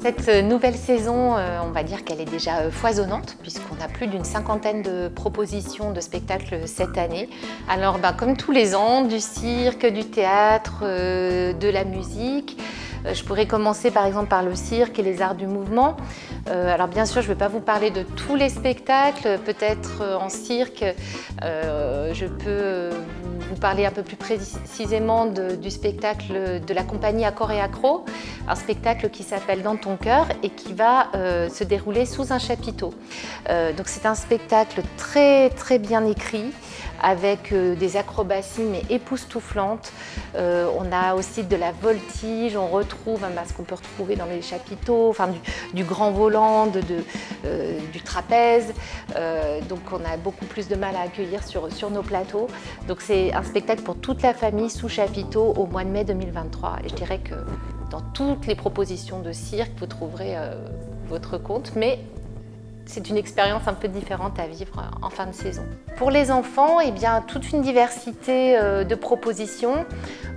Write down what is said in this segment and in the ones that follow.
Cette nouvelle saison, on va dire qu'elle est déjà foisonnante puisqu'on a plus d'une cinquantaine de propositions de spectacles cette année. Alors comme tous les ans, du cirque, du théâtre, de la musique. Je pourrais commencer par exemple par le cirque et les arts du mouvement. Alors bien sûr, je ne vais pas vous parler de tous les spectacles. Peut-être en cirque, je peux vous parler un peu plus précisément du spectacle de la compagnie Accord et Accro, un spectacle qui s'appelle Dans ton cœur et qui va se dérouler sous un chapiteau. Donc c'est un spectacle très très bien écrit, avec des acrobaties mais époustouflantes. On a aussi de la voltige, on retrouve ce qu'on peut retrouver dans les chapiteaux, enfin du grand volant, du trapèze. Donc on a beaucoup plus de mal à accueillir sur nos plateaux. Donc c'est un spectacle pour toute la famille sous chapiteau au mois de mai 2023. Et je dirais que dans toutes les propositions de cirque, vous trouverez votre compte, mais c'est une expérience un peu différente à vivre en fin de saison. Pour les enfants, toute une diversité de propositions,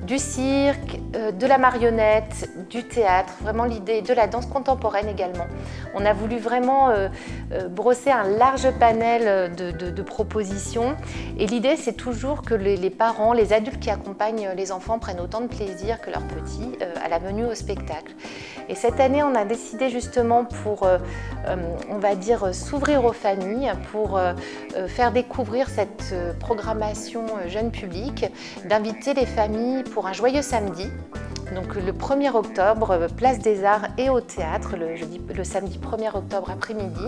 du cirque, de la marionnette, du théâtre, vraiment l'idée de la danse contemporaine également. On a voulu vraiment brosser un large panel de propositions et l'idée c'est toujours que les parents, les adultes qui accompagnent les enfants prennent autant de plaisir que leurs petits à la venue au spectacle. Et cette année, on a décidé justement pour, on va dire, s'ouvrir aux familles, pour faire découvrir cette programmation jeune public, d'inviter les familles pour un joyeux samedi. Donc le 1er octobre, place des Arts et au théâtre, le samedi 1er octobre après-midi.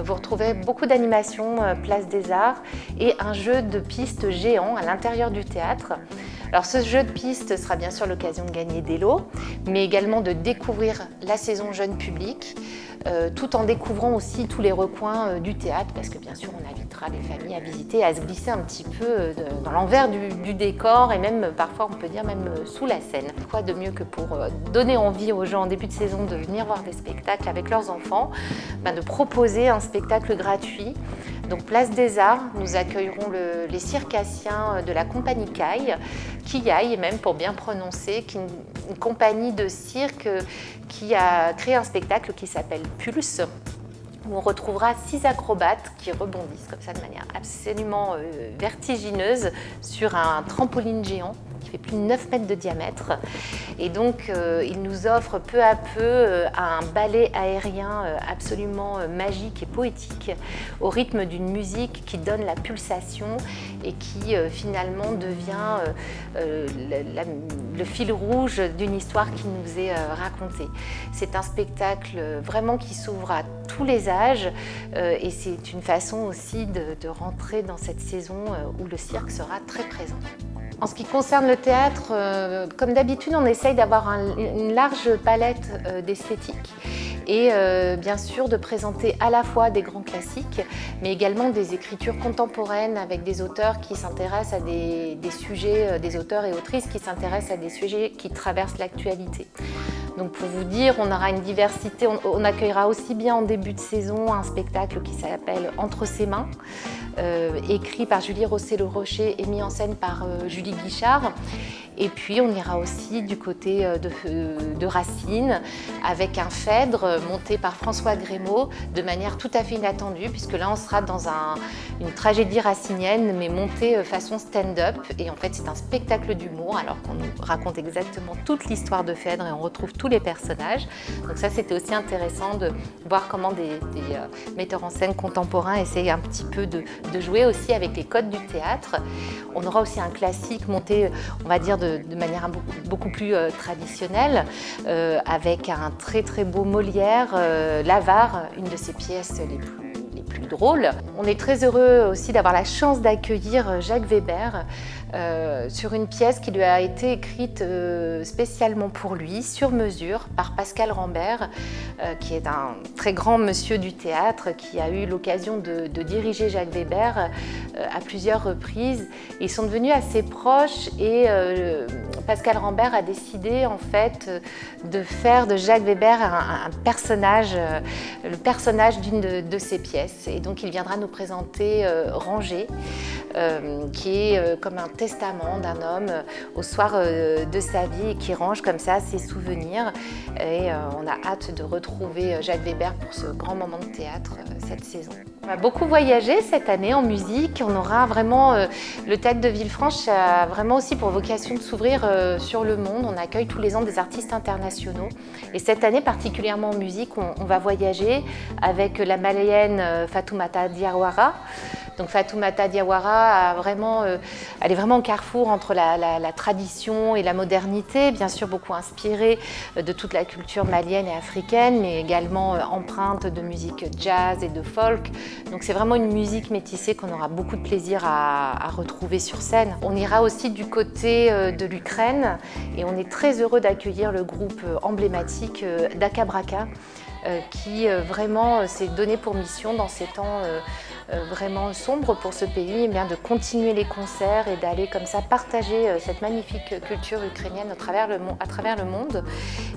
Vous retrouvez beaucoup d'animations place des Arts et un jeu de piste géant à l'intérieur du théâtre. Alors ce jeu de piste sera bien sûr l'occasion de gagner des lots, mais également de découvrir la saison jeune public, tout en découvrant aussi tous les recoins du théâtre, parce que bien sûr on invitera les familles à visiter, à se glisser un petit peu dans l'envers du décor et même parfois on peut dire même sous la scène. Quoi de mieux que pour donner envie aux gens en début de saison de venir voir des spectacles avec leurs enfants, de proposer un spectacle gratuit. Donc place des Arts, nous accueillerons les circassiens de la compagnie Kiaï même pour bien prononcer, une compagnie de cirque qui a créé un spectacle qui s'appelle Pulse, où on retrouvera 6 acrobates qui rebondissent comme ça de manière absolument vertigineuse sur un trampoline géant qui fait plus de 9 mètres de diamètre. Et donc, il nous offre peu à peu un ballet aérien absolument magique et poétique, au rythme d'une musique qui donne la pulsation et qui finalement devient le fil rouge d'une histoire qui nous est racontée. C'est un spectacle vraiment qui s'ouvre à tous les âges et c'est une façon aussi de rentrer dans cette saison où le cirque sera très présent. En ce qui concerne le théâtre, comme d'habitude, on essaye d'avoir une large palette d'esthétiques et bien sûr de présenter à la fois des grands classiques, mais également des écritures contemporaines avec des auteurs qui s'intéressent à des sujets, des auteurs et autrices qui s'intéressent à des sujets qui traversent l'actualité. Donc pour vous dire, on aura une diversité, on accueillera aussi bien en début de saison un spectacle qui s'appelle Entre ses mains, écrit par Julie Rosset-Le-Rocher et mis en scène par Julie Guichard. Et puis on ira aussi du côté de Racine avec un Phèdre monté par François Grémaud de manière tout à fait inattendue, puisque là on sera dans une tragédie racinienne mais montée façon stand-up. Et en fait c'est un spectacle d'humour alors qu'on nous raconte exactement toute l'histoire de Phèdre et on retrouve tous les personnages. Donc ça c'était aussi intéressant de voir comment des metteurs en scène contemporains essayent un petit peu de jouer aussi avec les codes du théâtre. On aura aussi un classique monté, on va dire, de manière beaucoup plus traditionnelle, avec un très très beau Molière, l'Avare, une de ses pièces les plus drôles. On est très heureux aussi d'avoir la chance d'accueillir Jacques Weber sur une pièce qui lui a été écrite spécialement pour lui, sur mesure, par Pascal Rambert, qui est un très grand monsieur du théâtre, qui a eu l'occasion de diriger Jacques Weber à plusieurs reprises. Ils sont devenus assez proches et Pascal Rambert a décidé en fait de faire de Jacques Weber un personnage, le personnage d'une de ses pièces. Et donc il viendra nous présenter Rangé, qui est comme un testament d'un homme au soir de sa vie et qui range comme ça ses souvenirs. Et on a hâte de retrouver Jacques Weber pour ce grand moment de théâtre cette saison. On va beaucoup voyager cette année en musique. On aura vraiment, le Théâtre de Villefranche a vraiment aussi pour vocation de s'ouvrir sur le monde. On accueille tous les ans des artistes internationaux. Et cette année, particulièrement en musique, on va voyager avec la malienne Fatoumata Diawara. Donc Fatoumata Diawara elle est vraiment au carrefour entre la tradition et la modernité, bien sûr beaucoup inspirée de toute la culture malienne et africaine, mais également empreinte de musique jazz et de folk. Donc c'est vraiment une musique métissée qu'on aura beaucoup de plaisir à retrouver sur scène. On ira aussi du côté de l'Ukraine et on est très heureux d'accueillir le groupe emblématique Daka Braka qui vraiment s'est donné pour mission dans ces temps vraiment sombres pour ce pays, eh bien, de continuer les concerts et d'aller comme ça partager cette magnifique culture ukrainienne à travers le monde.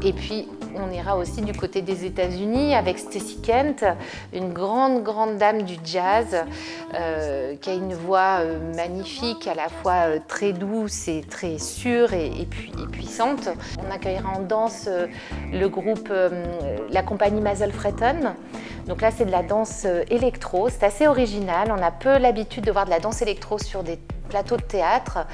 Et puis on ira aussi du côté des États-Unis avec Stacey Kent, une grande dame du jazz qui a une voix magnifique, à la fois très douce et très sûre et puissante. On accueillera en danse le groupe, la compagnie Mazel Fretten. Donc là c'est de la danse électro, c'est assez original. On a peu l'habitude de voir de la danse électro sur des plateaux de théâtre.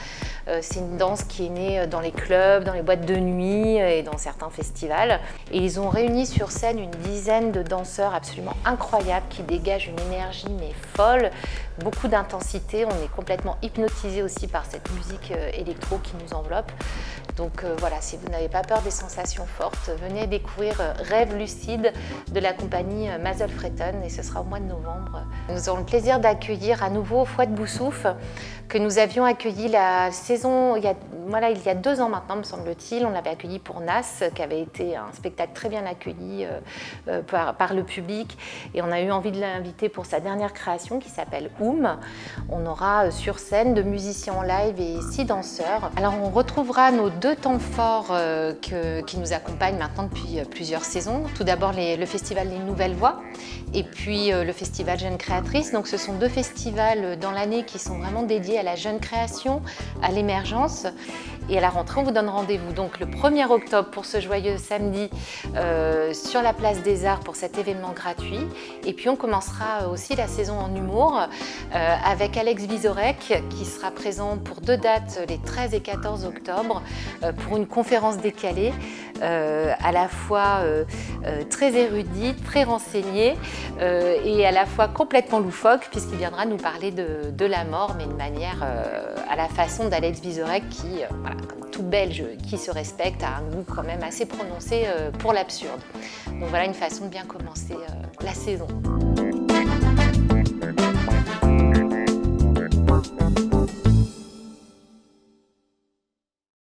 C'est une danse qui est née dans les clubs, dans les boîtes de nuit et dans certains festivals. Et ils ont réuni sur scène une dizaine de danseurs absolument incroyables qui dégagent une énergie mais folle, beaucoup d'intensité. On est complètement hypnotisé aussi par cette musique électro qui nous enveloppe. Donc voilà, si vous n'avez pas peur des sensations fortes, venez découvrir Rêve lucide de la compagnie Mazel Fretten et ce sera au mois de novembre. Nous aurons le plaisir d'accueillir à nouveau Fouad Boussouf que nous avions accueilli la saison, il y a 2 ans maintenant me semble-t-il. On l'avait accueilli pour Nas, qui avait été un spectacle très bien accueilli par le public et on a eu envie de l'inviter pour sa dernière création qui s'appelle Oum. On aura sur scène 2 musiciens en live et 6 danseurs. Alors on retrouvera nos 2 temps forts qui nous accompagnent maintenant depuis plusieurs saisons. Tout d'abord le festival Les Nouvelles Voix et puis le festival Jeunes Créatrices. Donc ce sont 2 festivals dans l'année qui sont vraiment dédiés à la jeune création, à l'émergence. Et à la rentrée, on vous donne rendez-vous donc le 1er octobre pour ce joyeux samedi sur la place des Arts pour cet événement gratuit. Et puis on commencera aussi la saison en humour avec Alex Vizorek qui sera présent pour 2 dates, les 13 et 14 octobre, pour une conférence décalée, à la fois très érudite, très renseignée et à la fois complètement loufoque puisqu'il viendra nous parler de la mort, mais de manière à la façon d'Alex Vizorek qui, voilà, comme tout Belge qui se respecte, a un goût quand même assez prononcé pour l'absurde. Donc voilà une façon de bien commencer la saison.